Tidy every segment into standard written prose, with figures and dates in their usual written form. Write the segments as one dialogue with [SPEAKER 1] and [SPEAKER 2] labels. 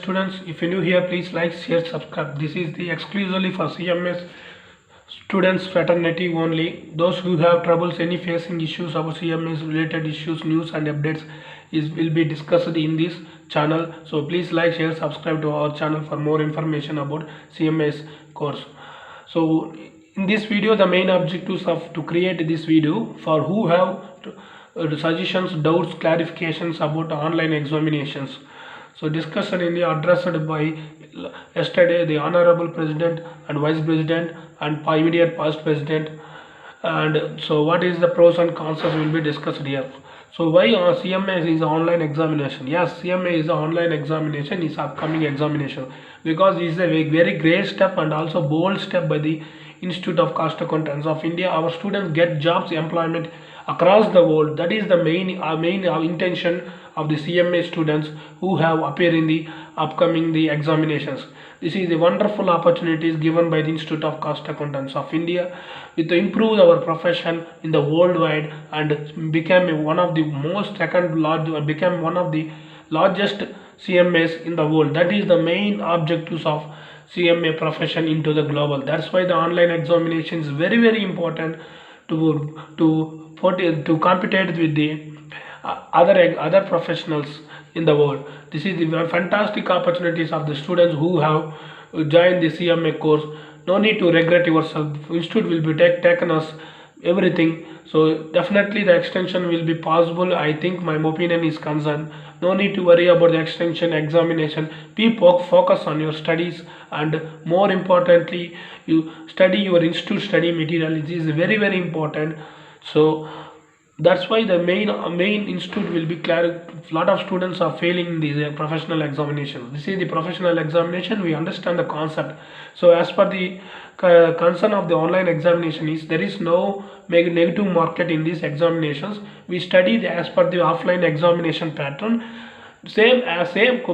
[SPEAKER 1] students, if you're new here, please like, share, subscribe. This is the exclusively for CMS students fraternity only. Those who have troubles, any facing issues about CMS related issues, news and updates will be discussed in this channel. So please like, share, subscribe to our channel for more information about CMS course. So in this video, the main objectives of to create this video for who have suggestions, doubts, clarifications about online examinations. So discussion in the addressed by yesterday the Honorable President and Vice President and immediate past President. And so what is the pros and cons will be discussed here. So why CMA is online examination? Yes, CMA is an online examination, is upcoming examination, because it is a very great step and also bold step by the Institute of Cost Accountants of India. Our students get jobs, employment across the world. That is the main intention of the CMA students who have appeared in the upcoming examinations. This is the wonderful opportunities given by the Institute of Cost Accountants of India with to improve our profession in the worldwide and become one of the become one of the largest CMAs in the world. That is the main objectives of CMA profession into the global. That's why the online examination is very important to compete with the other professionals in the world. This is the fantastic opportunities of the students who have joined the CMA course. No need to regret yourself. Institute will be taken us everything. So definitely the extension will be possible. I think my opinion is concerned. No need to worry about the extension examination. Be focus on your studies, and more importantly, you study your institute study material. It is very important. So that's why the main institute will be clear. Lot of students are failing in these professional examination. This is the professional examination. We understand the concept. So as per the concern of the online examination is there is no negative market in these examinations. We study as per the offline examination pattern. Same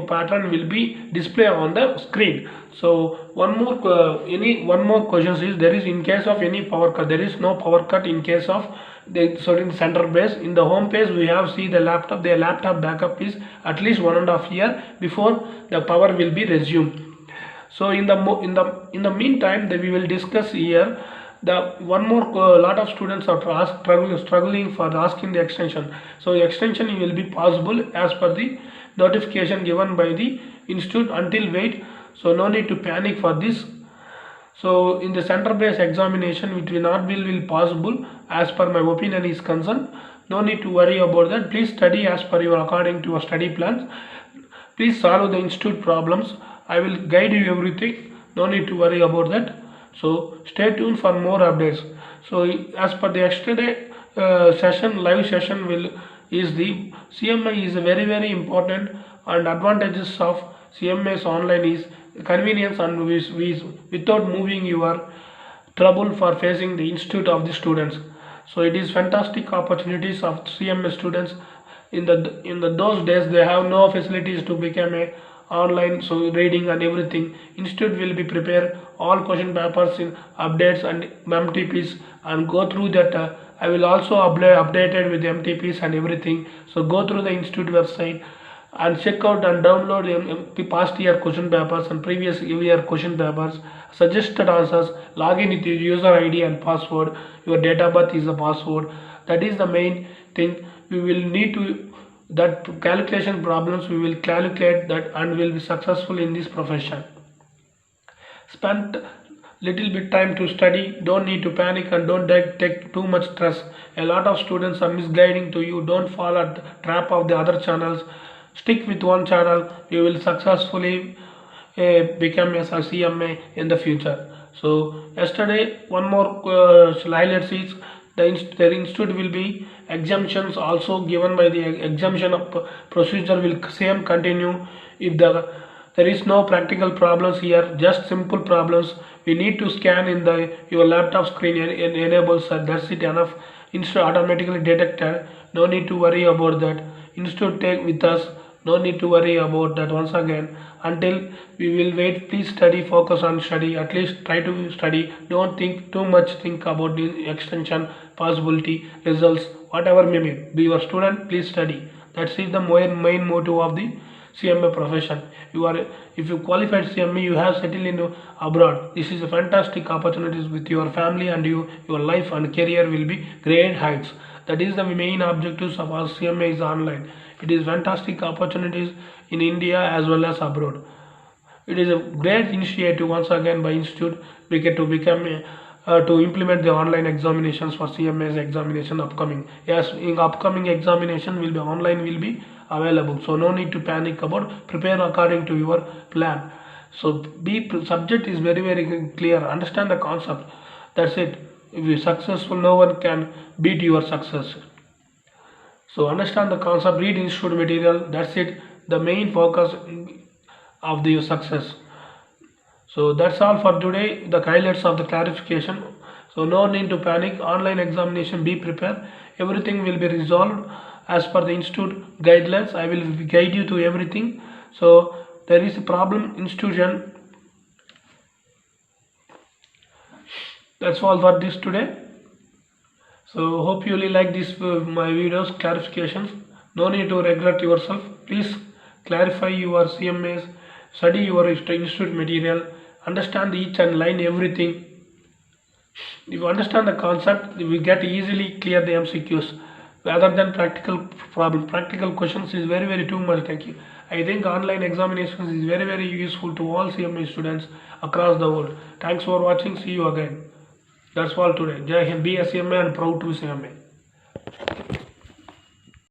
[SPEAKER 1] pattern will be displayed on the screen. So one more question is, there is in case of any power cut, there is no power cut in case of the certain center base. In the home page we have see the laptop. Their laptop backup is at least 1.5 years before the power will be resumed. So in the meantime we will discuss here the one more lot of students are struggling for asking the extension. So the extension will be possible as per the notification given by the institute until wait. So no need to panic for this. So in the center based examination it will not be possible as per my opinion is concerned. No need to worry about that. Please study as per your according to your study plans. Please solve the institute problems. I will guide you everything. No need to worry about that. So stay tuned for more updates. So as per the yesterday live session is the CMA is very important, and advantages of CMA's online is convenience and without moving your trouble for facing the institute of the students. So it is fantastic opportunities of CMA students. In those days they have no facilities to become a online, so reading and everything. Institute will be prepare all question papers in updates and MTPs and go through that. I will also updated with MTPs and everything. So go through the institute website and check out and download the past year question papers and previous year question papers, suggested answers. Log in with your user ID and password. Your date of birth is the password. That is the main thing. We will need to that calculation problems. We will calculate that and will be successful in this profession. Spend little bit time to study. Don't need to panic and don't take too much stress. A lot of students are misguiding to you. Don't fall at the trap of the other channels. Stick with one channel. You will successfully become a CMA in the future. So yesterday one more highlights is the institute will be exemptions also given by the exemption of procedure will same continue. If there is no practical problems here, just simple problems, we need to scan in your laptop screen and enables that's it enough. Institute automatically detected. No need to worry about that. Institute take with us. No need to worry about that. Once again, until we will wait, please study, focus on study. At least try to study. Don't think too much, think about the extension possibility, results, whatever may be your student. Please study. That's it, the main motto of the CMA profession. If you qualified CMA, you have settled in abroad. This is a fantastic opportunities with your family, and your life and career will be great heights. That is the main objectives of our CMA is online. It is fantastic opportunities in India as well as abroad. It is a great initiative once again by institute. We get to become to implement the online examinations for CMA's examination upcoming. Yes, in upcoming examination will be online, will be available. So no need to panic about, prepare according to your plan. So subject is very clear. Understand the concept. That's it. If you successful, no one can beat your success. So understand the concept, read institute material. That's it. The main focus of the success. So that's all for today, the highlights of the clarification. So no need to panic, online examination, be prepared, everything will be resolved as per the institute guidelines. I will guide you to everything. So there is a problem institution. That's all for this today. So hope you really like this my videos clarifications. No need to regret yourself. Please clarify your CMAs, study your institute material, understand each and line everything. If you understand the concept, we get easily clear the MCQs rather than practical problem. Practical questions is very too much. Thank you. I think online examinations is very useful to all CMA students across the world. Thanks for watching. See you again. That's all today. Jai Hind. Be a CMA and proud to be CMA.